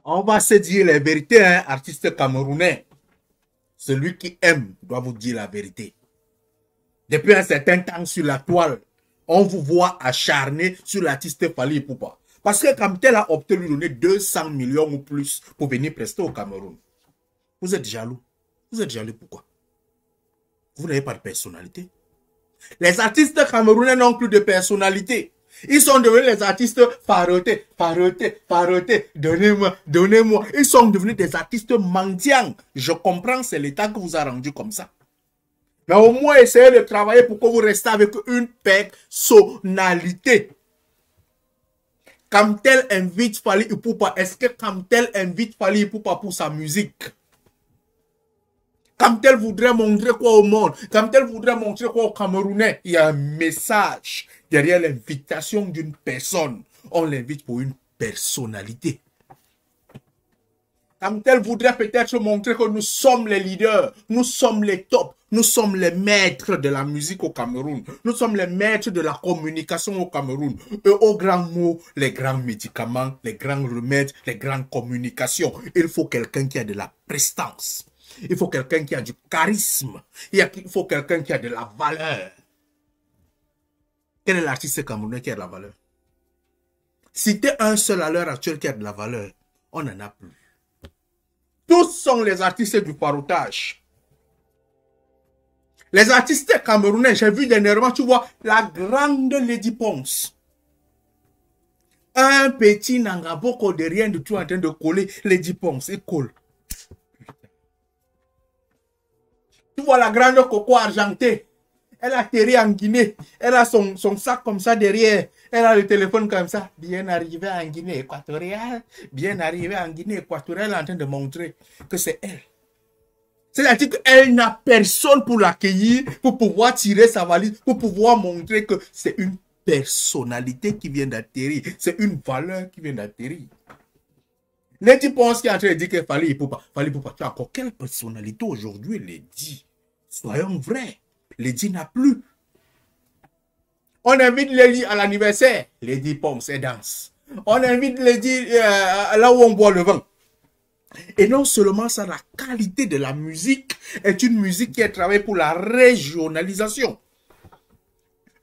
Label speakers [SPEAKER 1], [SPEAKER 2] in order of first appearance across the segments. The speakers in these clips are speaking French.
[SPEAKER 1] On va se dire les vérités, hein, artiste camerounais. Celui qui aime doit vous dire la vérité. Depuis un certain temps sur la toile, on vous voit acharné sur l'artiste Fally Ipupa. Parce que Kamtel a opté lui donner 200 millions ou plus pour venir prester au Cameroun. Vous êtes jaloux. Vous êtes jaloux pourquoi? Vous n'avez pas de personnalité. Les artistes camerounais n'ont plus de personnalité. Ils sont devenus les artistes farotés, donnez-moi, donnez-moi. Ils sont devenus des artistes mendiants. Je comprends, c'est l'État qui vous a rendu comme ça. Mais au moins, essayez de travailler pour que vous restez avec une personnalité. Kamtel invite Fally Ipupa. Est-ce que Kamtel invite Fally Ipupa pour sa musique? Kamtel voudrait montrer quoi au monde? Kamtel voudrait montrer quoi aux Camerounais? Il y a un message derrière l'invitation d'une personne. On l'invite pour une personnalité. Kamtel voudrait peut-être montrer que nous sommes les leaders, nous sommes les tops, nous sommes les maîtres de la musique au Cameroun, nous sommes les maîtres de la communication au Cameroun. Et aux grands mots, les grands médicaments, les grands remèdes, les grandes communications. Il faut quelqu'un qui a de la prestance. Il faut quelqu'un qui a du charisme. Il faut quelqu'un qui a de la valeur. Quel est l'artiste camerounais qui a de la valeur? Citez un seul à l'heure actuelle qui a de la valeur. On n'en a plus. Tous sont les artistes du farotage. Les artistes camerounais, j'ai vu dernièrement, tu vois, la grande Lady Ponce. Un petit Nangaboko de rien du tout en train de coller Lady Ponce. Il colle. Tu vois la grande Coco argentée. Elle atterrit en Guinée. Elle a son sac comme ça derrière. Elle a le téléphone comme ça. Bien arrivé en Guinée équatoriale. Bien arrivé en Guinée équatoriale. Elle est en train de montrer que c'est elle. C'est-à-dire qu'elle n'a personne pour l'accueillir, pour pouvoir tirer sa valise, pour pouvoir montrer que c'est une personnalité qui vient d'atterrir. C'est une valeur qui vient d'atterrir. Lady Ponce qui est en train de dire que Fally Ipupa, tu as encore quelle personnalité aujourd'hui, Lady? Soyons vrais. Lady n'a plus. On invite Lady à l'anniversaire. Lady Ponce, elle danse. On invite Lady là où on boit le vin. Et non seulement ça, la qualité de la musique est une musique qui est travaillée pour la régionalisation.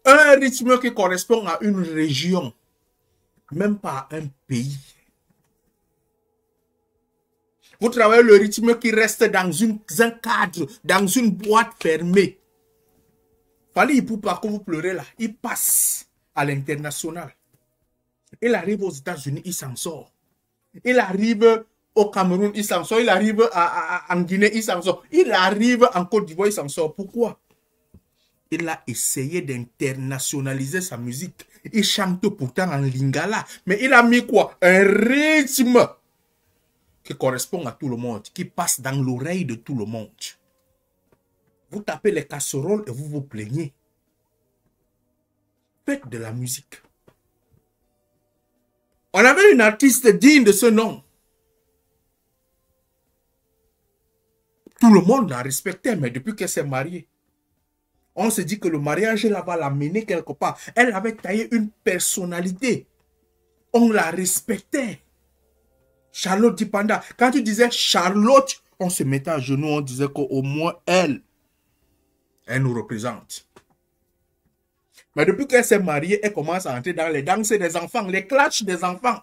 [SPEAKER 1] Un rythme qui correspond à une région, même pas à un pays. Vous travaillez le rythme qui reste dans un cadre, dans une boîte fermée. Fally Ipupa, quand vous pleurez là, il passe à l'international. Il arrive aux États-Unis, il s'en sort. Il arrive au Cameroun, il s'en sort. Il arrive en Guinée, il s'en sort. Il arrive en Côte d'Ivoire, il s'en sort. Pourquoi? Il a essayé d'internationaliser sa musique. Il chante pourtant en lingala. Mais il a mis quoi? Un rythme qui correspond à tout le monde, qui passe dans l'oreille de tout le monde. Vous tapez les casseroles et vous vous plaignez. Faites de la musique. On avait une artiste digne de ce nom. Tout le monde la respectait, mais depuis qu'elle s'est mariée, on se dit que le mariage là va l'amener quelque part. Elle avait taillé une personnalité. On la respectait. Charlotte Dipanda. Quand tu disais Charlotte, on se mettait à genoux, on disait qu'au moins elle nous représente. Mais depuis qu'elle s'est mariée, elle commence à entrer dans les danses des enfants, les clashs des enfants.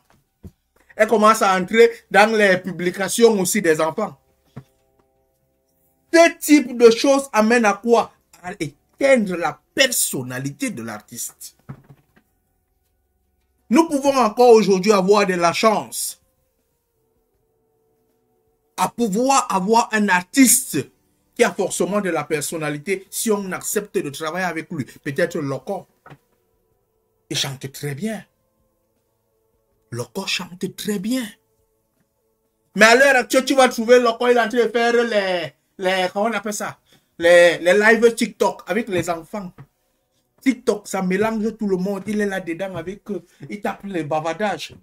[SPEAKER 1] Elle commence à entrer dans les publications aussi des enfants. Ce type de choses amène à quoi? À éteindre la personnalité de l'artiste. Nous pouvons encore aujourd'hui avoir de la chance à pouvoir avoir un artiste qui a forcément de la personnalité si on accepte de travailler avec lui. Peut-être Loco. Il chante très bien. Loco chante très bien. Mais à l'heure actuelle, tu vas trouver Loco, il est en train de faire comment on appelle ça? Les live TikTok avec les enfants. TikTok, ça mélange tout le monde. Il est là-dedans avec eux. Il tape les bavardages.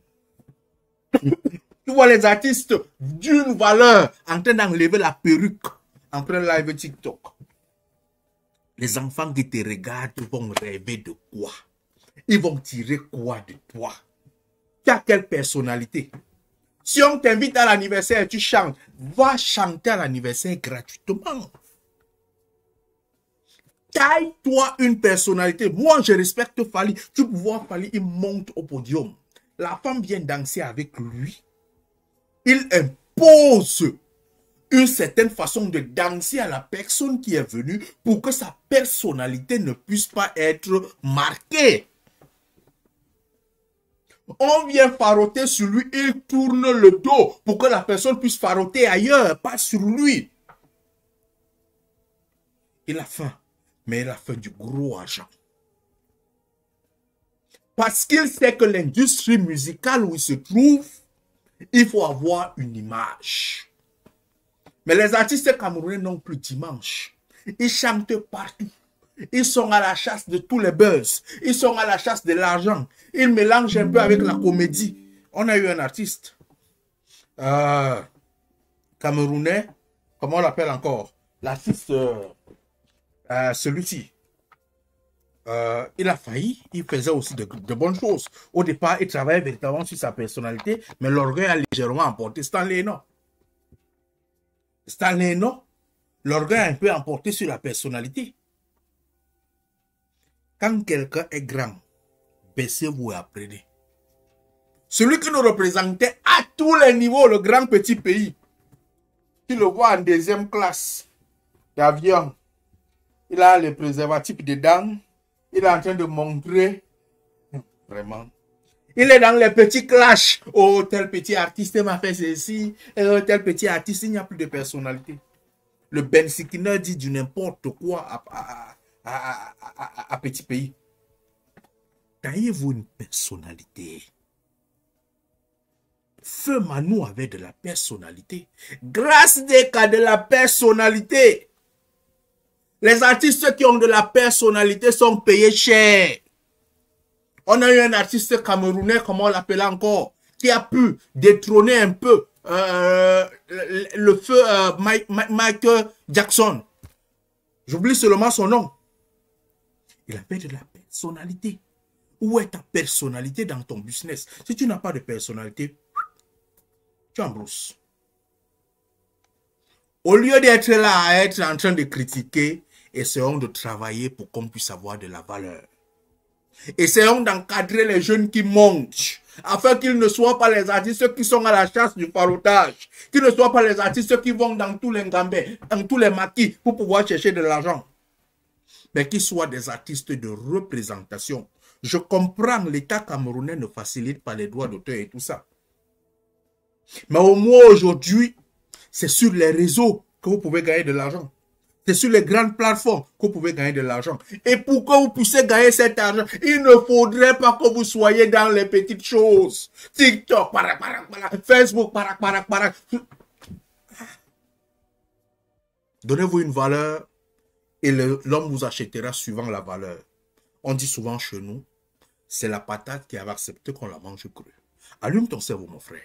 [SPEAKER 1] Tu vois les artistes d'une valeur en train d'enlever la perruque en plein live TikTok. Les enfants qui te regardent vont rêver de quoi? Ils vont tirer quoi de toi? Tu as quelle personnalité? Si on t'invite à l'anniversaire, tu chantes. Va chanter à l'anniversaire gratuitement. Taille-toi une personnalité. Moi, je respecte Fally. Tu peux voir Fally, il monte au podium. La femme vient danser avec lui. Il impose une certaine façon de danser à la personne qui est venue pour que sa personnalité ne puisse pas être marquée. On vient faroter sur lui, il tourne le dos pour que la personne puisse faroter ailleurs, pas sur lui. Il a faim, mais il a faim du gros argent. Parce qu'il sait que l'industrie musicale où il se trouve, il faut avoir une image. Mais les artistes camerounais n'ont plus d'image. Ils chantent partout. Ils sont à la chasse de tous les buzz. Ils sont à la chasse de l'argent. Ils mélangent un peu avec la comédie. On a eu un artiste camerounais, comment on l'appelle encore? L'artiste, celui-ci. Il a failli, il faisait aussi de bonnes choses. Au départ, il travaillait véritablement sur sa personnalité, mais l'orgueil a légèrement emporté Stanley Eno. Stanley Eno, l'orgueil a un peu emporté sur la personnalité. Quand quelqu'un est grand, baissez-vous et apprenez. Celui qui nous représentait à tous les niveaux, le grand petit pays, tu le vois en deuxième classe d'avion, il a les préservatifs dedans, il est en train de montrer, vraiment, il est dans les petits clashs. Oh, tel petit artiste m'a fait ceci, tel petit artiste, il n'y a plus de personnalité. Le Ben Sikina dit du n'importe quoi à petit pays. Taillez-vous une personnalité. Feu Manu avait de la personnalité. Grâce des cas de la personnalité. Les artistes qui ont de la personnalité sont payés cher. On a eu un artiste camerounais, comment on l'appelait encore, qui a pu détrôner un peu le feu Michael Jackson. J'oublie seulement son nom. Il avait de la personnalité. Où est ta personnalité dans ton business? Si tu n'as pas de personnalité, tu embrousses. Au lieu d'être là à être en train de critiquer, essayons de travailler pour qu'on puisse avoir de la valeur. Essayons d'encadrer les jeunes qui montent, afin qu'ils ne soient pas les artistes qui sont à la chasse du farotage, qu'ils ne soient pas les artistes qui vont dans tous les gambés, dans tous les maquis pour pouvoir chercher de l'argent, mais qu'ils soient des artistes de représentation. Je comprends, l'État camerounais ne facilite pas les droits d'auteur et tout ça. Mais au moins aujourd'hui, c'est sur les réseaux que vous pouvez gagner de l'argent. C'est sur les grandes plateformes que vous pouvez gagner de l'argent. Et pour que vous puissiez gagner cet argent, il ne faudrait pas que vous soyez dans les petites choses. TikTok, Facebook, Donnez-vous une valeur et l'homme vous achètera suivant la valeur. On dit souvent chez nous, c'est la patate qui avait accepté qu'on la mange crue. Allume ton cerveau, mon frère.